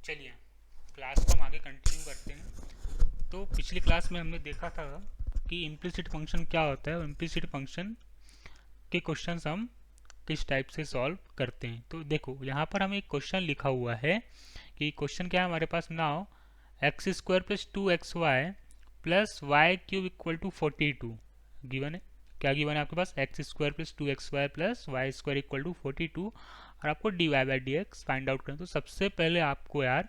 चलिए क्लास को हम आगे कंटिन्यू करते हैं। तो पिछली क्लास में हमने देखा था कि इम्प्लिसिट फंक्शन क्या होता है और इम्प्लिसिट फंक्शन के क्वेश्चंस हम किस टाइप से सॉल्व करते हैं। तो देखो यहाँ पर हमें एक क्वेश्चन लिखा हुआ है कि क्वेश्चन क्या है हमारे पास, now x square plus 2xy plus y cube equal to 42 given है। क्या गिवन है आपके पास? X square plus 2xy plus y square equal to 42 और आपको d y by d x find out करें। तो सबसे पहले आपको यार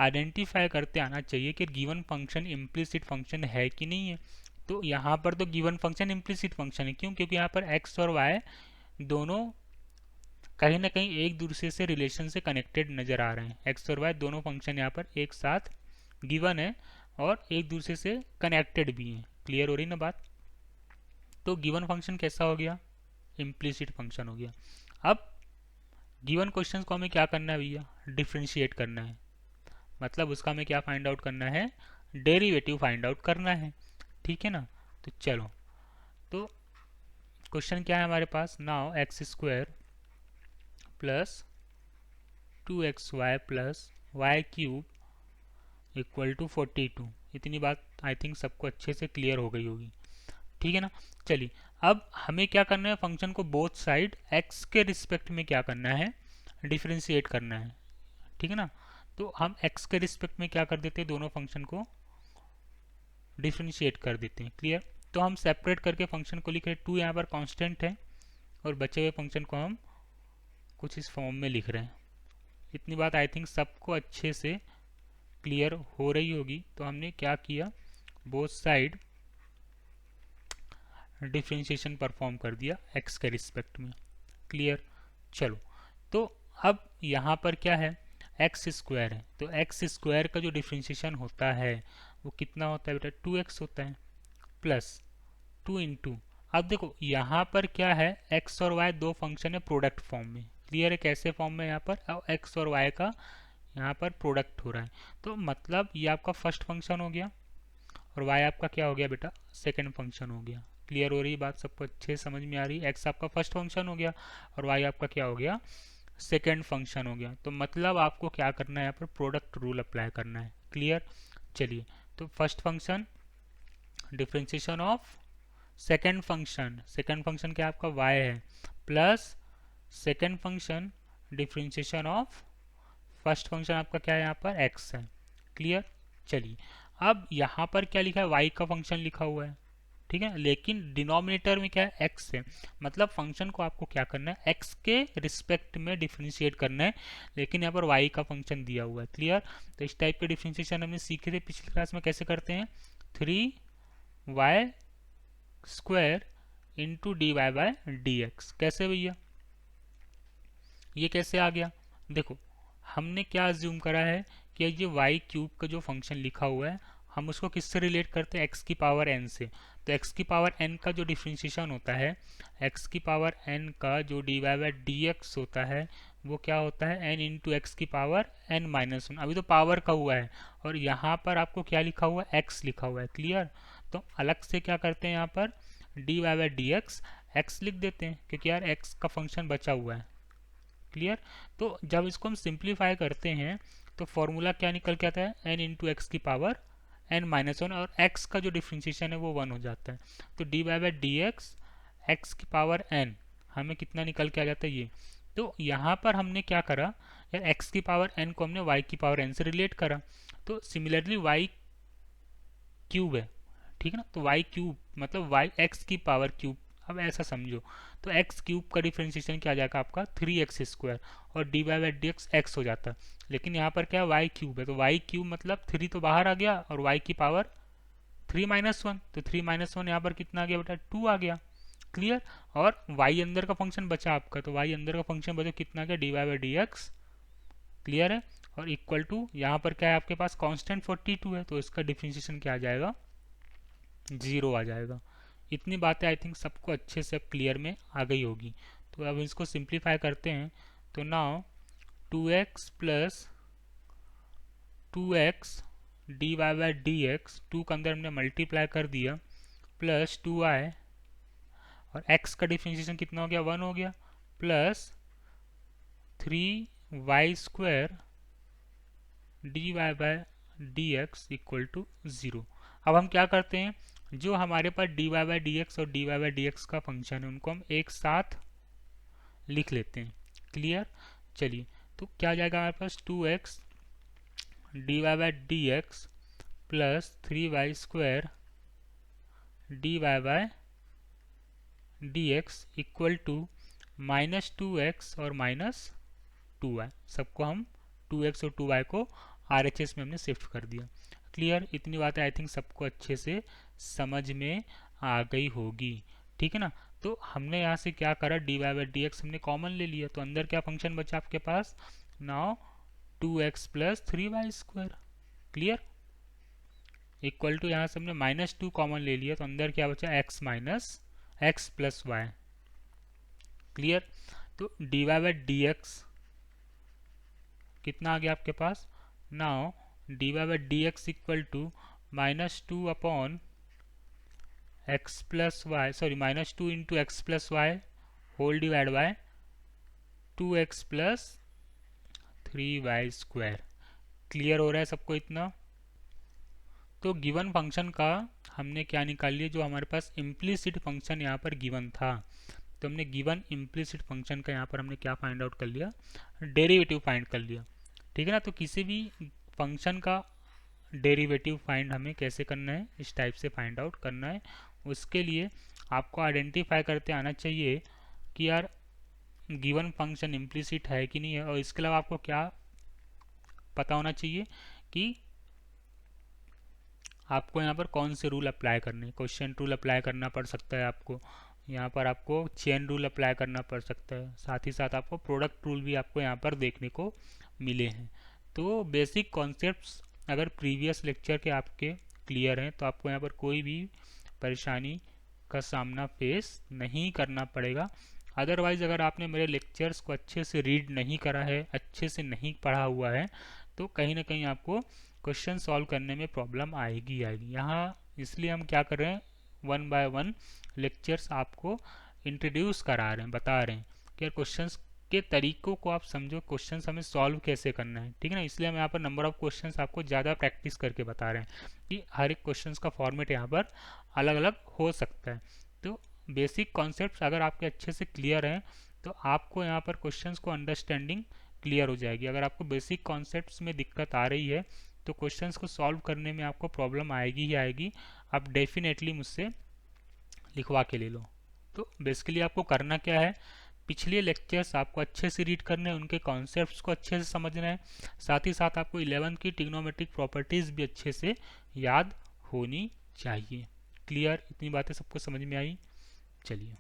आइडेंटिफाई करते आना चाहिए कि गिवन फंक्शन इम्प्लिसिट फंक्शन है कि नहीं है। तो यहाँ पर तो गिवन फंक्शन इम्प्लिसिट फंक्शन है, क्यों? क्योंकि यहाँ पर एक्स और वाई दोनों कहीं ना कहीं एक दूसरे से रिलेशन से कनेक्टेड नजर आ रहे हैं। एक्स और वाई दोनों फंक्शन यहाँ पर एक साथ गिवन है और एक दूसरे से कनेक्टेड भी हैं। क्लियर हो रही ना बात? तो गिवन फंक्शन कैसा हो गया? इम्प्लिसिट फंक्शन हो गया। अब गिवन क्वेश्चन को हमें क्या करना है भैया? डिफ्रेंशिएट करना है। मतलब उसका हमें क्या फाइंड आउट करना है? डेरिवेटिव फाइंड आउट करना है। ठीक है ना? तो चलो, तो क्वेश्चन क्या है हमारे पास? Now x square plus 2xy plus y cube equal to 42। इतनी बात आई थिंक सबको अच्छे से क्लियर हो गई होगी। ठीक है ना? चलिए, अब हमें क्या करना है? फंक्शन को बोथ साइड x के रिस्पेक्ट में क्या करना है? डिफ्रेंशिएट करना है। ठीक है ना? तो हम x के रिस्पेक्ट में क्या कर देते हैं? दोनों फंक्शन को डिफ्रेंशिएट कर देते हैं। क्लियर? तो हम सेपरेट करके फंक्शन को लिख रहे हैं। 2 यहाँ पर कांस्टेंट है और बचे हुए फंक्शन को हम कुछ इस फॉर्म में लिख रहे हैं। इतनी बात आई थिंक सबको अच्छे से क्लियर हो रही होगी। तो हमने क्या किया? बोथ साइड डिफ्रेंशिएशन परफॉर्म कर दिया एक्स के रिस्पेक्ट में। क्लियर? चलो, तो अब यहाँ पर क्या है? एक्स स्क्वायर है, तो एक्स स्क्वायर का जो डिफ्रेंशिएशन होता है वो कितना होता है बेटा? 2x होता है प्लस 2 इंटू, अब देखो यहाँ पर क्या है? एक्स और वाई दो फंक्शन है प्रोडक्ट फॉर्म में। क्लियर है? कैसे फॉर्म में? यहाँ पर अब एक्स और वाई का यहाँ पर प्रोडक्ट हो रहा है। तो मतलब ये आपका फर्स्ट फंक्शन हो गया और वाई आपका क्या हो गया बेटा? सेकंड फंक्शन हो गया। क्लियर हो रही बात? सबको अच्छे से समझ में आ रही है? एक्स आपका फर्स्ट फंक्शन हो गया और वाई आपका क्या हो गया? सेकेंड फंक्शन हो गया। तो मतलब आपको क्या करना है? यहाँ पर प्रोडक्ट रूल अप्लाई करना है। क्लियर? चलिए, तो first function differentiation of second function क्या आपका? y है plus second function differentiation of first function आपका क्या है? यहाँ पर x है। क्लियर? चलिए, अब यहाँ पर क्या लिखा है? y का फंक्शन लिखा हुआ है। ठीक है, लेकिन डिनोमिनेटर में क्या है? x है। मतलब फंक्शन को आपको क्या करना है? x के रिस्पेक्ट में डिफ्रेंशिएट करना है, लेकिन यहाँ पर y का फंक्शन दिया हुआ है। क्लियर? तो इस टाइप के डिफ्रेंशिएशन हमने सीखे थे पिछली क्लास में। कैसे करते हैं? 3y square into d y by d x. कैसे भैया? ये कैसे आ गया? देखो, हमने क्या अज्यूम करा है कि ये वाई क्यूब का जो फंक्शन लिखा हुआ है हम उसको किससे रिलेट करते हैं? एक्स की पावर एन से। तो एक्स की पावर एन का जो डिफ्रेंशिएशन होता है, एक्स की पावर एन का जो d y by d x होता है वो क्या होता है? एन इंटू एक्स की पावर एन माइनस वन। अभी तो पावर का हुआ है और यहाँ पर आपको क्या लिखा हुआ है? एक्स लिखा हुआ है। क्लियर? तो अलग से क्या करते हैं? यहाँ पर d y by d x x लिख देते हैं, क्योंकि यार एक्स का फंक्शन बचा हुआ है। क्लियर? तो जब इसको हम सिंप्लीफाई करते हैं तो फॉर्मूला क्या निकल के आता है? एन इंटू एक्स की पावर एन माइनस वन, और एक्स का जो डिफ्रेंशिएशन है वो वन हो जाता है। तो d y by d x x की पावर एन हमें कितना निकल के आ जाता है? ये। तो यहाँ पर हमने क्या करा? यार एक्स की पावर एन को हमने वाई की पावर एन से रिलेट करा। तो सिमिलरली वाई क्यूब है। ठीक है ना? तो वाई क्यूब मतलब वाई एक्स की पावर क्यूब। अब ऐसा समझो, तो एक्स क्यूब का डिफ्रेंशिएशन क्या आ जाएगा आपका? 3x स्क्वायर, और d y by d x x हो जाता है। लेकिन यहाँ पर क्या है? वाई क्यूब है, तो वाई क्यूब मतलब 3 तो बाहर आ गया और वाई की पावर 3 माइनस वन, तो 3 माइनस वन यहाँ पर कितना आ गया बेटा? 2 आ गया। क्लियर? और वाई अंदर का फंक्शन बचा आपका, तो वाई अंदर का फंक्शन बचा कितना आ गया? D y by d x. Clear है? और इक्वल टू यहाँ पर क्या है आपके पास? कांस्टेंट 42 है, तो इसका डिफ्रेंशिएशन क्या आ जाएगा? 0 आ जाएगा। इतनी बातें आई थिंक सबको अच्छे से अब क्लियर में आ गई होगी। तो अब इसको सिंप्लीफाई करते हैं। तो now 2x plus 2x d y by d x, two के अंदर हमने मल्टीप्लाई कर दिया, प्लस 2y, और x का डिफ्रेंशिएशन कितना हो गया? 1 हो गया, plus 3y square d y by d x equal to 0। अब हम क्या करते हैं, जो हमारे पास d y by d x और d y by d x का फंक्शन है उनको हम एक साथ लिख लेते हैं। क्लियर, चलिए तो क्या आ जाएगा हमारे पास 2x d y by d x plus 3y square d y by d x equal to -2x और -2y। सबको हम 2x और 2y को RHS में हमने शिफ्ट कर दिया। क्लियर, इतनी बातें आई थिंक सबको अच्छे से समझ में आ गई होगी। ठीक है ना, तो हमने यहाँ से क्या करा, d y by d x हमने कॉमन ले लिया, तो अंदर क्या फंक्शन बचा आपके पास, now 2x plus 3y square. Clear, equal to यहाँ से हमने -2 कॉमन ले लिया, तो अंदर क्या बचा, x minus x plus y. Clear, तो d y by d x कितना आ गया आपके पास, now d y by d x equal to -2 upon x plus y, sorry -2 into x plus y whole divide by 2x plus 3y square. Clear हो रहा है सबको इतना। तो गिवन फंक्शन का हमने क्या निकाल लिया, जो हमारे पास इम्प्लिसिट फंक्शन यहाँ पर गिवन था, तो हमने गिवन इम्प्लिसिट फंक्शन का यहाँ पर हमने क्या फाइंड आउट कर लिया, डेरिवेटिव फाइंड कर लिया। ठीक है ना, तो किसी भी फंक्शन का डेरिवेटिव फाइंड हमें कैसे करना है, इस टाइप से फाइंड आउट करना है। उसके लिए आपको आइडेंटिफाई करते आना चाहिए कि यार गिवन फंक्शन इम्प्लिसिट है कि नहीं है, और इसके अलावा आपको क्या पता होना चाहिए कि आपको यहाँ पर कौन से रूल अप्लाई करने, क्वेश्चन रूल अप्लाई करना पड़ सकता है आपको, यहाँ पर आपको चेन रूल अप्लाई करना पड़ सकता है, साथ ही साथ आपको प्रोडक्ट रूल भी आपको यहाँ पर देखने को मिले हैं। तो बेसिक कॉन्सेप्ट्स अगर प्रीवियस लेक्चर के आपके क्लियर हैं तो आपको यहाँ पर कोई भी परेशानी का सामना फेस नहीं करना पड़ेगा। अदरवाइज़ अगर आपने मेरे लेक्चर्स को अच्छे से रीड नहीं करा है, अच्छे से नहीं पढ़ा हुआ है, तो कहीं ना कहीं आपको क्वेश्चन सॉल्व करने में प्रॉब्लम आएगी। यहाँ इसलिए हम क्या कर रहे हैं, 1 बाय 1 लेक्चर्स आपको इंट्रोड्यूस करा रहे हैं, बता रहे हैं कि क्वेश्चंस के तरीकों को आप समझो, क्वेश्चंस हमें सॉल्व कैसे करना है। ठीक है ना, इसलिए हम यहाँ पर नंबर ऑफ क्वेश्चंस आपको ज़्यादा प्रैक्टिस करके बता रहे हैं कि हर एक क्वेश्चंस का फॉर्मेट यहाँ पर अलग अलग हो सकता है। तो बेसिक कॉन्सेप्ट्स अगर आपके अच्छे से क्लियर हैं तो आपको यहाँ पर क्वेश्चंस को अंडरस्टैंडिंग क्लियर हो जाएगी। अगर आपको बेसिक कॉन्सेप्ट्स में दिक्कत आ रही है तो क्वेश्चंस को सॉल्व करने में आपको प्रॉब्लम आएगी ही आएगी। आप डेफिनेटली मुझसे लिखवा के ले लो। तो बेसिकली आपको करना क्या है, पिछले लेक्चर्स आपको अच्छे से रीड करने हैं, उनके कॉन्सेप्ट्स को अच्छे से समझना है, साथ ही साथ आपको 11th की ट्रिग्नोमेट्रिक प्रॉपर्टीज़ भी अच्छे से याद होनी चाहिए। क्लियर, इतनी बातें सबको समझ में आई। चलिए।